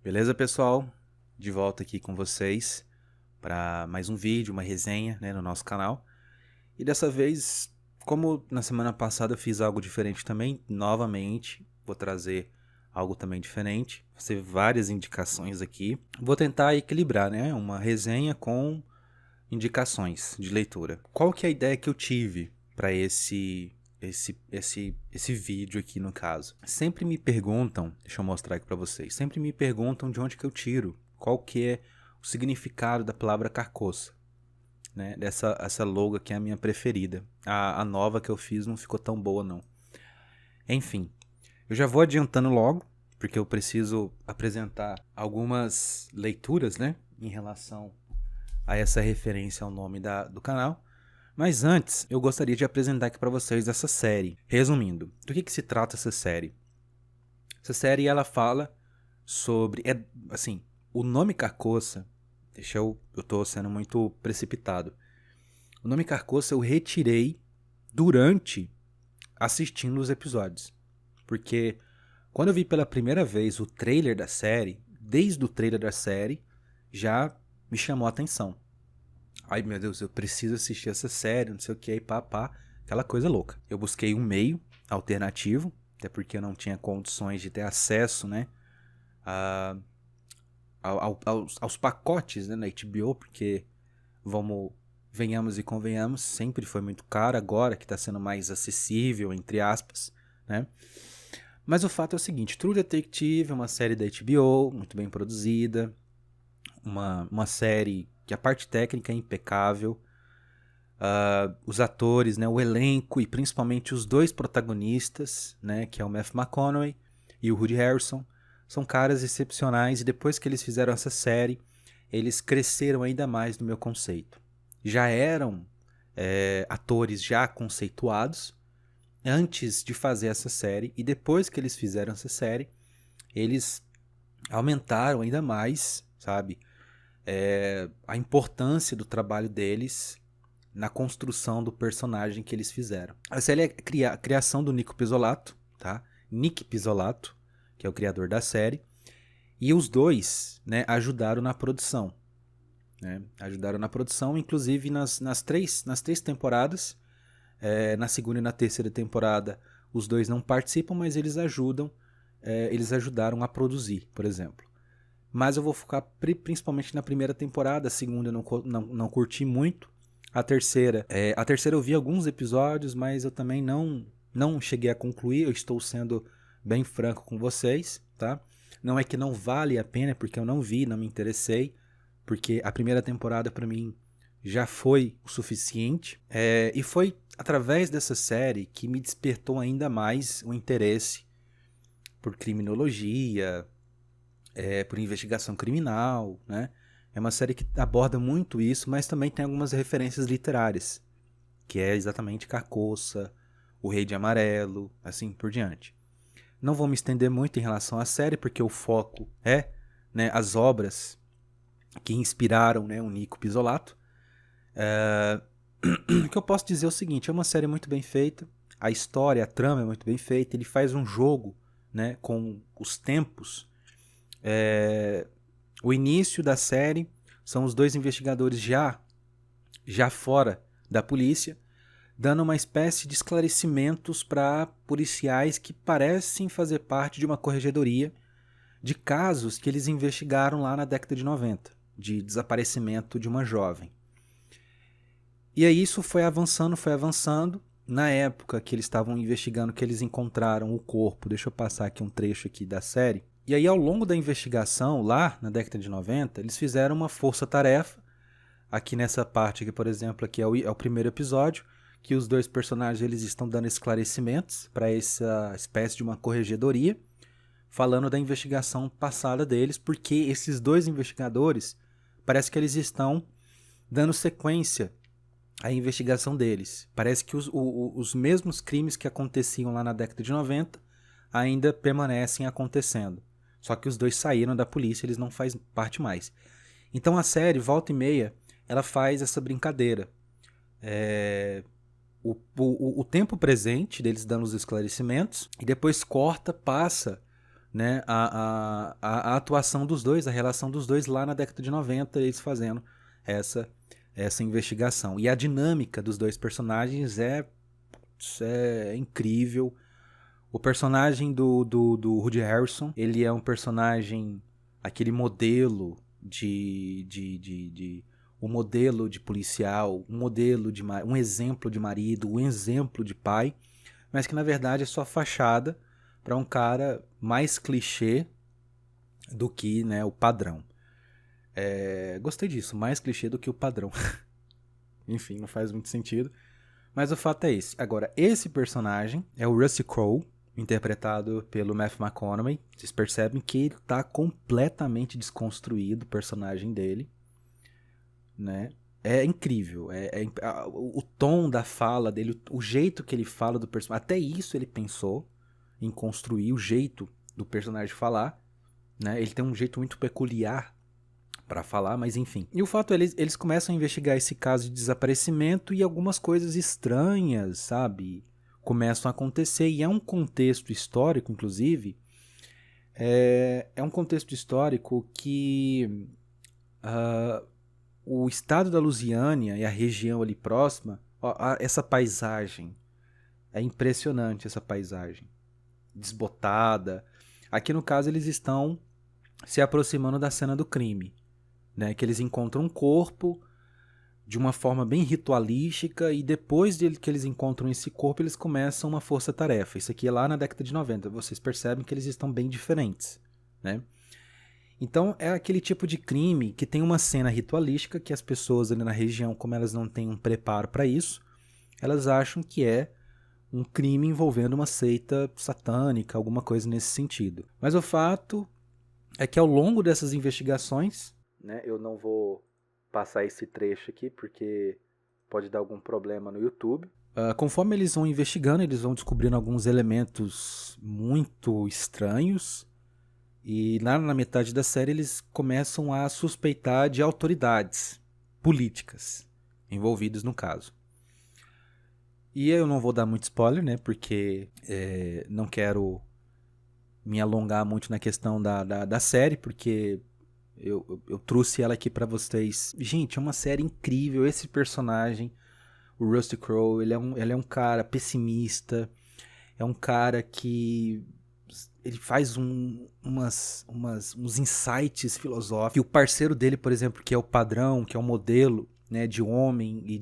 Beleza, pessoal? De volta aqui com vocês para mais um vídeo, uma resenha, né, no nosso canal. E dessa vez, como na semana passada eu fiz algo diferente também, novamente vou trazer algo também diferente. Vou ter várias indicações aqui. Vou tentar equilibrar, né, uma resenha com indicações de leitura. Qual que é a ideia que eu tive para esse vídeo aqui no caso? Sempre me perguntam, deixa eu mostrar aqui para vocês, sempre me perguntam de onde que eu tiro, qual que é o significado da palavra carcoça, né? Essa logo aqui é a minha preferida. A nova que eu fiz não ficou tão boa não. Enfim, eu já vou adiantando logo, porque eu preciso apresentar algumas leituras, né, em relação a essa referência ao nome do canal. Mas antes, eu gostaria de apresentar aqui para vocês essa série. Resumindo, do que se trata essa série? Essa série, ela fala sobre... assim, o nome Carcoça... Eu tô sendo muito precipitado. O nome Carcoça eu retirei durante assistindo os episódios. Porque quando eu vi pela primeira vez o trailer da série, desde o trailer da série, já me chamou a atenção. Ai, meu Deus, eu preciso assistir essa série, não sei o que, aí pá, aquela coisa louca. Eu busquei um meio alternativo, até porque eu não tinha condições de ter acesso, né, aos pacotes, né, na HBO, porque, venhamos e convenhamos, sempre foi muito caro, agora que está sendo mais acessível, entre aspas, né. Mas o fato é o seguinte, True Detective é uma série da HBO, muito bem produzida, uma série que a parte técnica é impecável, os atores, né, o elenco e principalmente os dois protagonistas, né, que é o Matthew McConaughey e o Woody Harrelson, são caras excepcionais e depois que eles fizeram essa série, eles cresceram ainda mais no meu conceito. Já eram atores já conceituados antes de fazer essa série e depois que eles fizeram essa série, eles aumentaram ainda mais, sabe, a importância do trabalho deles na construção do personagem que eles fizeram. A série é a criação do Nick Pizzolatto, tá? Nick Pizzolatto, que é o criador da série, e os dois, né, ajudaram na produção. Né? Ajudaram na produção, inclusive nas três temporadas. Na segunda e na terceira temporada, os dois não participam, mas eles ajudaram a produzir, por exemplo. Mas eu vou focar principalmente na primeira temporada, a segunda eu não curti muito. A terceira eu vi alguns episódios, mas eu também não cheguei a concluir, eu estou sendo bem franco com vocês, tá? Não é que não vale a pena, porque eu não vi, não me interessei, porque a primeira temporada para mim já foi o suficiente. E foi através dessa série que me despertou ainda mais o interesse por criminologia, por investigação criminal, né? É uma série que aborda muito isso, mas também tem algumas referências literárias, que é exatamente Carcoça, O Rei de Amarelo, assim por diante. Não vou me estender muito em relação à série, porque o foco é, né, as obras que inspiraram, né, o Nico Pizzolatto. O que eu posso dizer é o seguinte, é uma série muito bem feita, a história, a trama é muito bem feita, ele faz um jogo, né, com os tempos. O início da série são os dois investigadores já fora da polícia, dando uma espécie de esclarecimentos para policiais que parecem fazer parte de uma corregedoria de casos que eles investigaram lá na década de 90, de desaparecimento de uma jovem. E aí isso foi avançando. Na época que eles estavam investigando, que eles encontraram o corpo, deixa eu passar aqui um trecho aqui da série. E aí ao longo da investigação, lá na década de 90, eles fizeram uma força-tarefa. Aqui nessa parte, aqui, por exemplo, aqui é o primeiro episódio, que os dois personagens eles estão dando esclarecimentos para essa espécie de uma corregedoria, falando da investigação passada deles, porque esses dois investigadores, parece que eles estão dando sequência à investigação deles. Parece que os mesmos crimes que aconteciam lá na década de 90 ainda permanecem acontecendo. Só que os dois saíram da polícia, eles não fazem parte mais. Então a série, volta e meia, ela faz essa brincadeira. O tempo presente deles dando os esclarecimentos, e depois corta, passa né, a atuação dos dois, a relação dos dois lá na década de 90, eles fazendo essa investigação. E a dinâmica dos dois personagens é incrível. O personagem do Woody Harrelson, ele é um personagem, aquele modelo um modelo de policial, um exemplo de marido, um exemplo de pai, mas que na verdade é só fachada para um cara mais clichê do que, né, o padrão. Gostei disso, mais clichê do que o padrão. Enfim, não faz muito sentido. Mas o fato é esse. Agora, esse personagem é o Russell Crowe, interpretado pelo Matthew McConaughey. Vocês percebem que ele está completamente desconstruído, o personagem dele, né? É incrível. O tom da fala dele, o jeito que ele fala do personagem. Até isso ele pensou em construir o jeito do personagem falar, né? Ele tem um jeito muito peculiar para falar, mas enfim. E o fato é, eles começam a investigar esse caso de desaparecimento e algumas coisas estranhas, sabe, começam a acontecer. E é um contexto histórico, inclusive, é um contexto histórico que o estado da Louisiana e a região ali próxima, essa paisagem, é impressionante essa paisagem, desbotada. Aqui no caso eles estão se aproximando da cena do crime, né, que eles encontram um corpo de uma forma bem ritualística e depois que eles encontram esse corpo, eles começam uma força-tarefa. Isso aqui é lá na década de 90. Vocês percebem que eles estão bem diferentes, né? Então é aquele tipo de crime que tem uma cena ritualística que as pessoas ali na região, como elas não têm um preparo para isso, elas acham que é um crime envolvendo uma seita satânica, alguma coisa nesse sentido. Mas o fato é que ao longo dessas investigações, né, eu não vou passar esse trecho aqui porque pode dar algum problema no YouTube. Conforme eles vão investigando, eles vão descobrindo alguns elementos muito estranhos e lá na metade da série eles começam a suspeitar de autoridades políticas envolvidas no caso. E eu não vou dar muito spoiler, né, porque não quero me alongar muito na questão da série, porque eu trouxe ela aqui pra vocês. Gente, é uma série incrível. Esse personagem, o Russell Crowe, ele é um cara pessimista. É um cara que ele faz uns insights filosóficos. E o parceiro dele, por exemplo, que é o padrão, que é o modelo, né, de homem e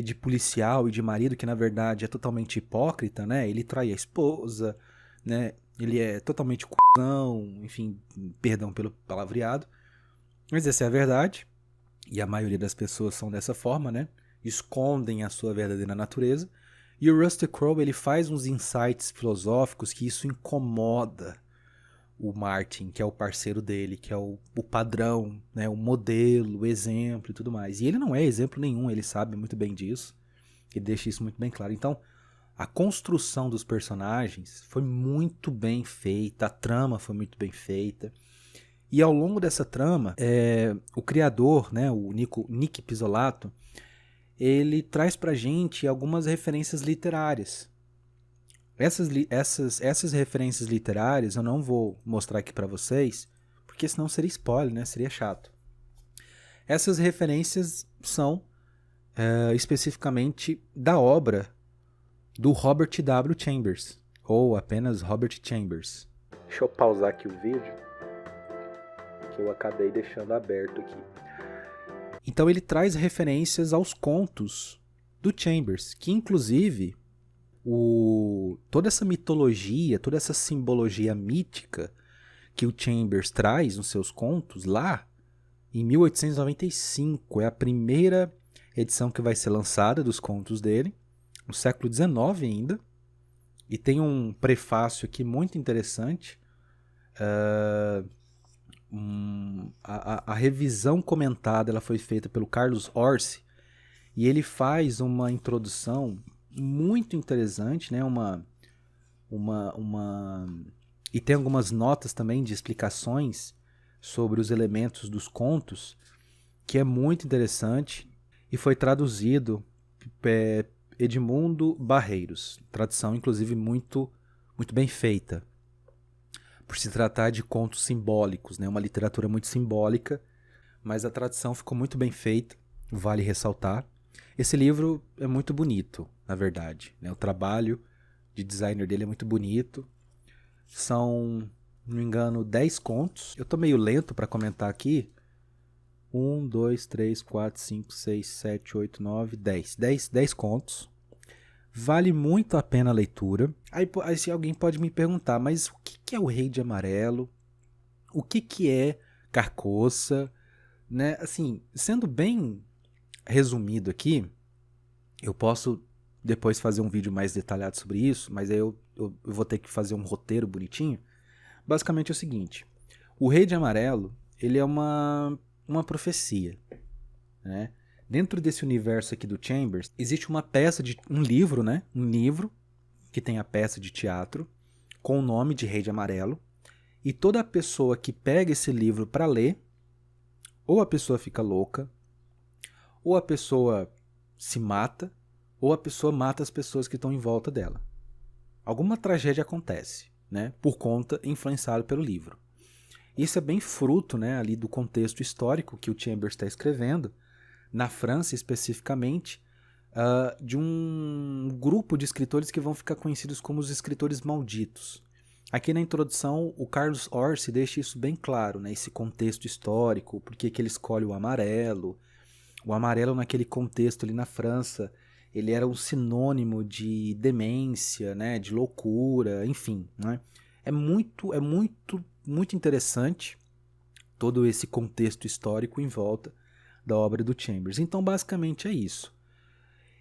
de policial e de marido, que na verdade é totalmente hipócrita, né? Ele trai a esposa, né? Ele é totalmente cuzão, enfim, perdão pelo palavreado. Mas essa é a verdade. E a maioria das pessoas são dessa forma, né? Escondem a sua verdadeira natureza. E o Russell Crowe, ele faz uns insights filosóficos que isso incomoda o Martin, que é o parceiro dele, que é o padrão, né? O modelo, o exemplo e tudo mais. E ele não é exemplo nenhum, ele sabe muito bem disso. Ele deixa isso muito bem claro. Então, a construção dos personagens foi muito bem feita, a trama foi muito bem feita. E ao longo dessa trama, o criador, né, o Nick Pizzolatto, ele traz pra gente algumas referências literárias. Essas referências literárias eu não vou mostrar aqui pra vocês, porque senão seria spoiler, né? Seria chato. Essas referências são especificamente da obra do Robert W. Chambers, ou apenas Robert Chambers. Deixa eu pausar aqui o vídeo, que eu acabei deixando aberto aqui. Então ele traz referências aos contos do Chambers, que inclusive toda essa mitologia, toda essa simbologia mítica que o Chambers traz nos seus contos lá, em 1895, é a primeira edição que vai ser lançada dos contos dele, no século XIX ainda, e tem um prefácio aqui muito interessante. A revisão comentada ela foi feita pelo Carlos Orsi, e ele faz uma introdução muito interessante, né? E tem algumas notas também de explicações sobre os elementos dos contos, que é muito interessante, e foi traduzido Edmundo Barreiros, tradução inclusive muito, muito bem feita. por se tratar de contos simbólicos, né? Uma literatura muito simbólica, mas a tradução ficou muito bem feita, vale ressaltar. Esse livro é muito bonito, na verdade, né? O trabalho de designer dele é muito bonito. São, não me engano, 10 contos. Eu tô meio lento para comentar aqui. 1, 2, 3, 4, 5, 6, 7, 8, 9, 10. 10 contos. Vale muito a pena a leitura. Aí se alguém pode me perguntar, mas o que é o Rei de Amarelo? O que é Carcoça? Né? Assim, sendo bem resumido aqui, eu posso depois fazer um vídeo mais detalhado sobre isso, mas aí eu vou ter que fazer um roteiro bonitinho. Basicamente é o seguinte, o Rei de Amarelo, ele é uma profecia, né? Dentro desse universo aqui do Chambers, existe uma peça de um livro, né? Um livro que tem a peça de teatro com o nome de Rei de Amarelo, e toda pessoa que pega esse livro para ler, ou a pessoa fica louca, ou a pessoa se mata, ou a pessoa mata as pessoas que estão em volta dela. Alguma tragédia acontece, né? Por conta, influenciado pelo livro. Isso é bem fruto, né, ali do contexto histórico que o Chambers está escrevendo, na França especificamente, de um grupo de escritores que vão ficar conhecidos como os escritores malditos. Aqui na introdução, o Carlos Orsi deixa isso bem claro, né, esse contexto histórico, por que ele escolhe o amarelo. O amarelo naquele contexto ali na França, ele era um sinônimo de demência, né, de loucura, enfim, né? É muito interessante todo esse contexto histórico em volta da obra do Chambers. Então, basicamente é isso.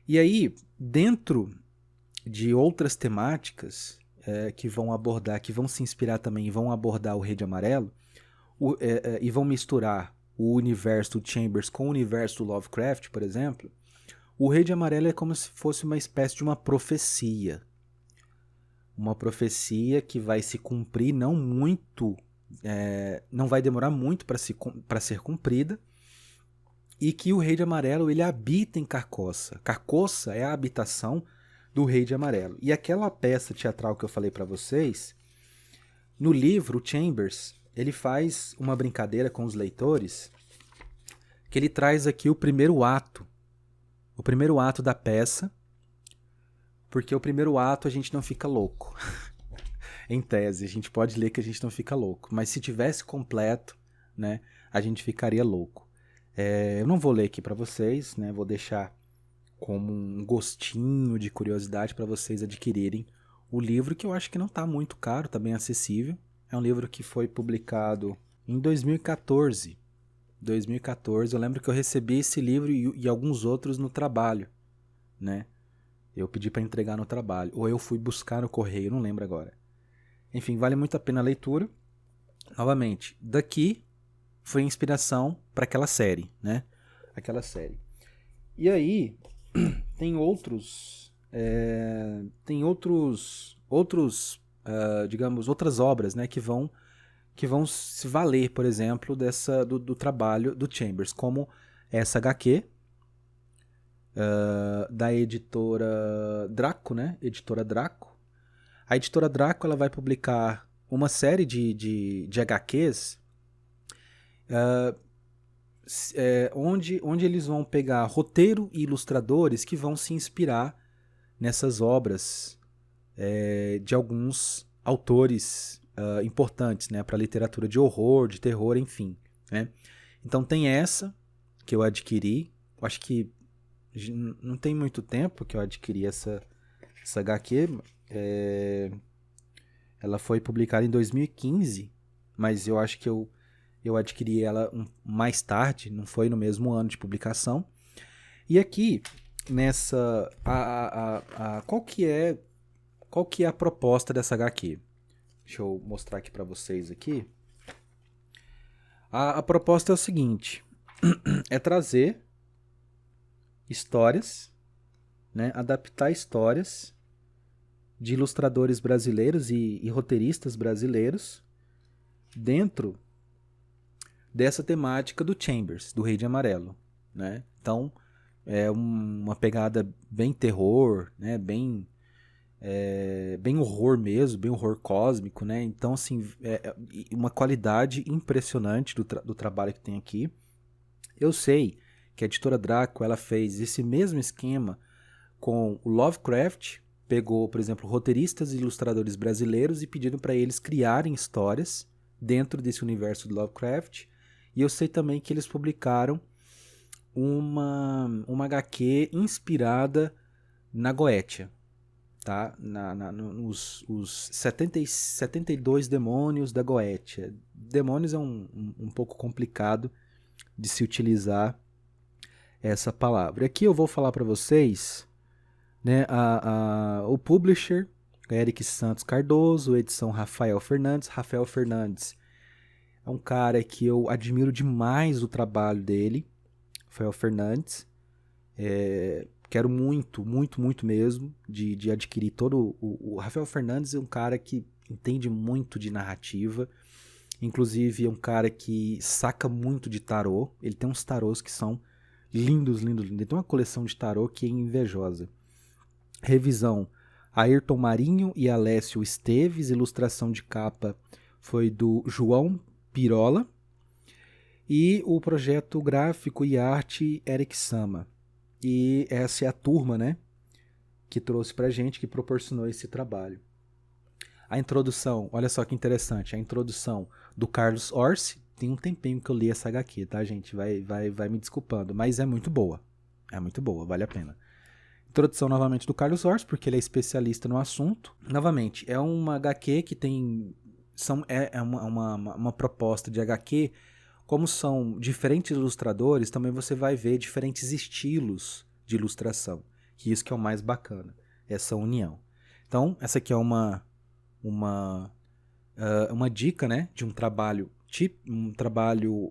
E aí, dentro de outras temáticas que vão abordar, que vão se inspirar também e vão abordar o Rei de Amarelo, e vão misturar o universo do Chambers com o universo do Lovecraft, por exemplo, o Rei de Amarelo é como se fosse uma espécie de uma profecia. Uma profecia que vai se cumprir não muito, não vai demorar muito para ser cumprida, e que o Rei de Amarelo ele habita em Carcoça. Carcoça é a habitação do Rei de Amarelo. E aquela peça teatral que eu falei para vocês, no livro, o Chambers, ele faz uma brincadeira com os leitores, que ele traz aqui o primeiro ato da peça, porque o primeiro ato a gente não fica louco. Em tese, a gente pode ler que a gente não fica louco, mas se tivesse completo, né, a gente ficaria louco. Eu não vou ler aqui para vocês, né, vou deixar como um gostinho de curiosidade para vocês adquirirem o livro, que eu acho que não está muito caro, está bem acessível. É um livro que foi publicado em 2014. 2014, eu lembro que eu recebi esse livro e alguns outros no trabalho, né? Eu pedi para entregar no trabalho, ou eu fui buscar no correio, não lembro agora. Enfim, vale muito a pena a leitura. Novamente, daqui foi inspiração para aquela série, né? Aquela série. E aí, tem outros, digamos, outras obras, né, que vão se valer, por exemplo, do trabalho do Chambers, como essa HQ, da editora Draco, né? Editora Draco. A editora Draco ela vai publicar uma série de HQs onde eles vão pegar roteiro e ilustradores que vão se inspirar nessas obras de alguns autores importantes, né, para a literatura de horror, de terror, enfim, né? Então tem essa que eu adquiri, eu acho que não tem muito tempo que eu adquiri essa HQ, ela foi publicada em 2015, mas eu acho que eu adquiri ela mais tarde, não foi no mesmo ano de publicação. E aqui, nessa... qual que é a proposta dessa HQ? Deixa eu mostrar aqui para vocês aqui. A proposta é o seguinte, é trazer histórias, né, adaptar histórias de ilustradores brasileiros e roteiristas brasileiros dentro dessa temática do Chambers, do Rei de Amarelo, né? Então, é uma pegada bem terror, né? Bem bem horror mesmo, bem horror cósmico, né? Então, assim, uma qualidade impressionante do trabalho que tem aqui. Eu sei que a editora Draco, ela fez esse mesmo esquema com o Lovecraft, pegou, por exemplo, roteiristas e ilustradores brasileiros e pediram para eles criarem histórias dentro desse universo do Lovecraft. E eu sei também que eles publicaram uma HQ inspirada na Goetia, tá? Os 72 demônios da Goetia. Demônios é um pouco complicado de se utilizar essa palavra. Aqui eu vou falar para vocês, né, o publisher, Eric Santos Cardoso, edição Rafael Fernandes. Rafael Fernandes é um cara que eu admiro demais o trabalho dele, Rafael Fernandes. Quero muito, muito, muito mesmo de adquirir todo o Rafael Fernandes é um cara que entende muito de narrativa, inclusive é um cara que saca muito de tarô. Ele tem uns tarôs que são lindos, lindos, lindos. Ele tem uma coleção de tarô que é invejosa. Revisão: Ayrton Marinho e Alessio Esteves. Ilustração de capa foi do João Pirola. E o projeto gráfico e arte Eric Sama. E essa é a turma, né, que trouxe pra gente, que proporcionou esse trabalho. A introdução, olha só que interessante, a introdução do Carlos Orsi. Tem um tempinho que eu li essa HQ, tá, gente? Vai me desculpando, mas é muito boa. É muito boa, vale a pena. Introdução novamente do Carlos Orsi, porque ele é especialista no assunto. Novamente, é uma HQ que tem... uma proposta de HQ. Como são diferentes ilustradores, também você vai ver diferentes estilos de ilustração. Que isso que é o mais bacana, essa união. Então, essa aqui é uma dica, né, de um trabalho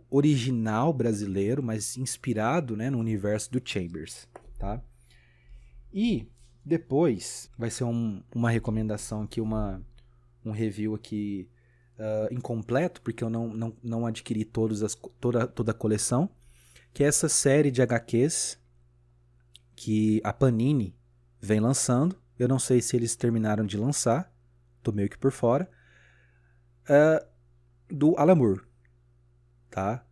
original brasileiro, mas inspirado, né, no universo do Chambers, tá? E depois vai ser uma recomendação aqui, um review aqui incompleto, porque eu não adquiri toda a coleção, que é essa série de HQs que a Panini vem lançando. Eu não sei se eles terminaram de lançar, tô meio que por fora, do Alan Moore, tá?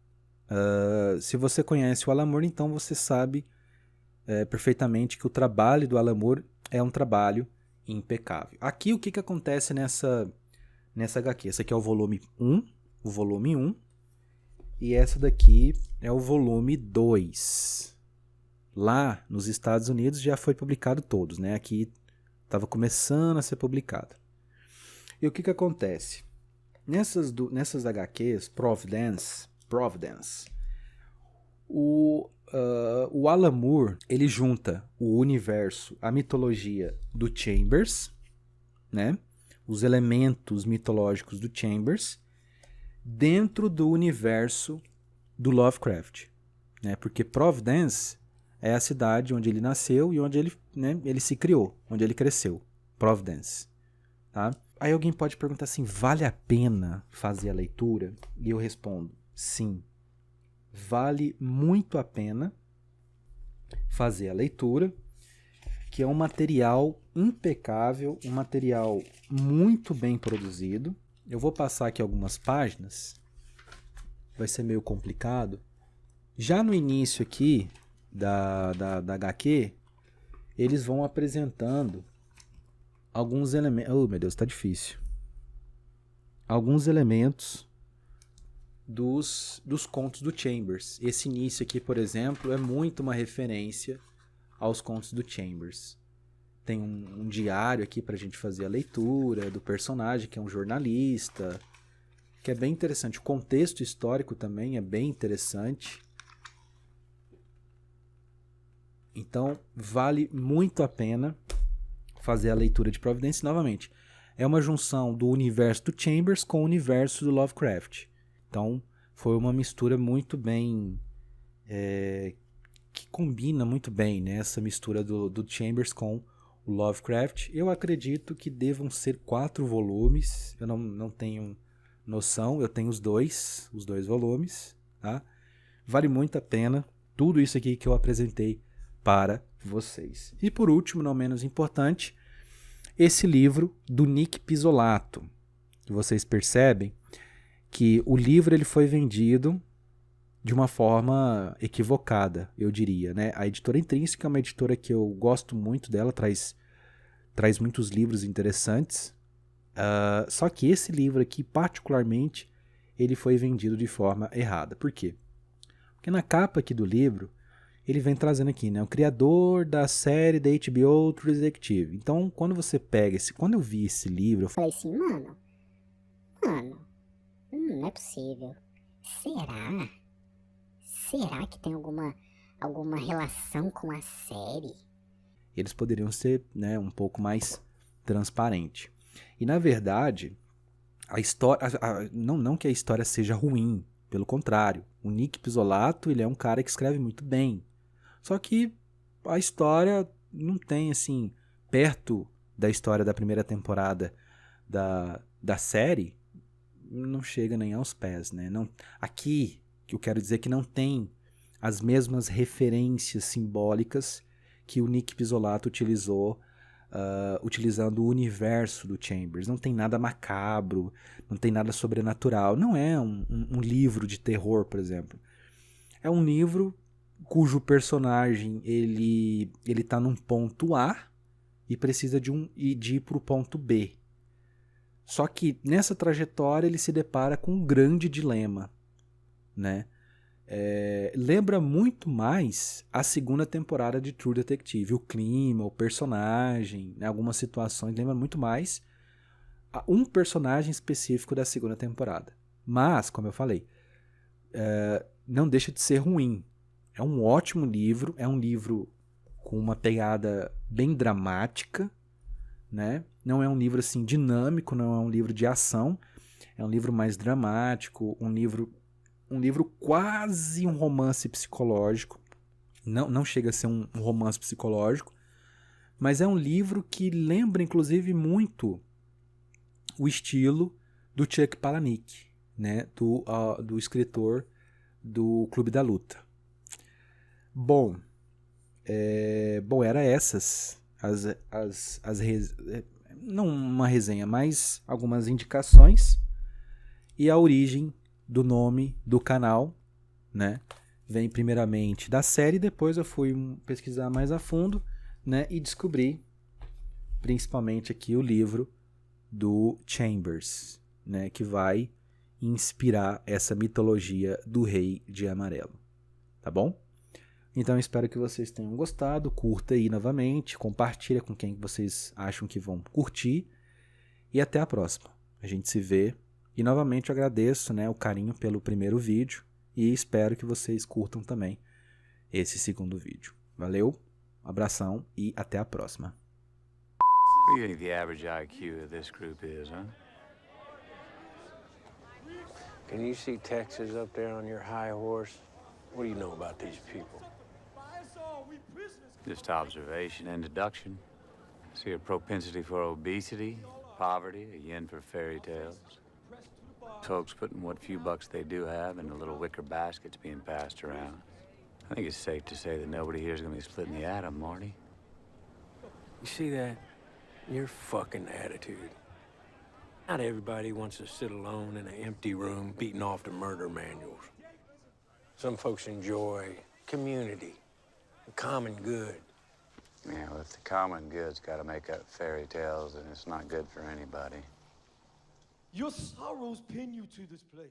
Se você conhece o Alan Moore, então você sabe perfeitamente que o trabalho do Alan Moore é um trabalho impecável. Aqui o que acontece nessa HQ? Essa aqui é o volume 1, e essa daqui é o volume 2. Lá nos Estados Unidos já foi publicado todos, né? Aqui estava começando a ser publicado. E o que acontece? Nessas HQs, Providence, o Alan Moore, ele junta o universo, a mitologia do Chambers, né? Os elementos mitológicos do Chambers dentro do universo do Lovecraft, né? Porque Providence é a cidade onde ele nasceu e onde ele se criou, onde ele cresceu. Providence, tá? Aí alguém pode perguntar assim, vale a pena fazer a leitura? E eu respondo, sim. Vale muito a pena fazer a leitura, que é um material impecável, um material muito bem produzido. Eu vou passar aqui algumas páginas, vai ser meio complicado. Já no início aqui da HQ, eles vão apresentando alguns elementos... Oh, meu Deus, tá difícil. Alguns elementos dos contos do Chambers. Esse início aqui, por exemplo, é muito uma referência aos contos do Chambers. Tem um diário aqui pra gente fazer a leitura do personagem, que é um jornalista, que é bem interessante. O contexto histórico também é bem interessante. Então, vale muito a pena fazer a leitura de Providence. Novamente, é uma junção do universo do Chambers com o universo do Lovecraft. Então, foi uma mistura muito bem... que combina muito bem, né? Essa mistura do Chambers com o Lovecraft. Eu acredito que devam ser 4 volumes. Eu não tenho noção. Eu tenho os dois volumes, tá? Vale muito a pena tudo isso aqui que eu apresentei para vocês. E por último, não menos importante, esse livro do Nick Pizzolatto. Vocês percebem que o livro ele foi vendido de uma forma equivocada, eu diria, né? A editora Intrínseca é uma editora que eu gosto muito dela, traz muitos livros interessantes. Só que esse livro aqui, particularmente, ele foi vendido de forma errada. Por quê? Porque na capa aqui do livro, ele vem trazendo aqui, né? O criador da série da HBO True Detective. Então, quando você pega quando eu vi esse livro, eu falei assim, mano, não é possível. Será que tem alguma relação com a série? Eles poderiam ser, né, um pouco mais transparente. E na verdade, a história, não que a história seja ruim, pelo contrário. O Nick Pizzolatto, ele é um cara que escreve muito bem. Só que a história não tem, assim, perto da história da primeira temporada da série, não chega nem aos pés, né? Não, aqui, que eu quero dizer que não tem as mesmas referências simbólicas que o Nick Pizzolatto utilizou, utilizando o universo do Chambers. Não tem nada macabro, não tem nada sobrenatural. Não é um livro de terror, por exemplo. É um livro cujo personagem ele tá num ponto A e precisa de ir para o ponto B. Só que nessa trajetória ele se depara com um grande dilema, né? Lembra muito mais a segunda temporada de True Detective. O clima, o personagem, né, algumas situações, lembra muito mais a um personagem específico da segunda temporada. Mas, como eu falei, não deixa de ser ruim. É um ótimo livro, é um livro com uma pegada bem dramática, né? Não é um livro assim dinâmico, não é um livro de ação, é um livro mais dramático, um livro quase um romance psicológico. Não chega a ser um romance psicológico, mas é um livro que lembra inclusive muito o estilo do Chuck Palahniuk, né? Do escritor do Clube da Luta. Bom, era essas não uma resenha, mas algumas indicações e a origem do nome do canal, né? Vem primeiramente da série, depois eu fui pesquisar mais a fundo, né? E descobri principalmente aqui o livro do Chambers, né? Que vai inspirar essa mitologia do Rei de Amarelo, tá bom? Então espero que vocês tenham gostado, curta aí novamente, compartilha com quem vocês acham que vão curtir e até a próxima. A gente se vê e novamente eu agradeço, né, o carinho pelo primeiro vídeo e espero que vocês curtam também esse segundo vídeo. Valeu, abração e até a próxima. What do you think the average IQ of this group is, huh? Can you see Texas up there on your high horse? What do you know about these people? Just observation and deduction. See a propensity for obesity, poverty, a yen for fairy tales. Folks putting what few bucks they do have into little wicker baskets being passed around. I think it's safe to say that nobody here is going to be splitting the atom, Marty. You see that? Your fucking attitude. Not everybody wants to sit alone in an empty room beating off the murder manuals. Some folks enjoy community, the common good. Yeah, well, if the common good's got to make up fairy tales, then it's not good for anybody. Your sorrows pin you to this place.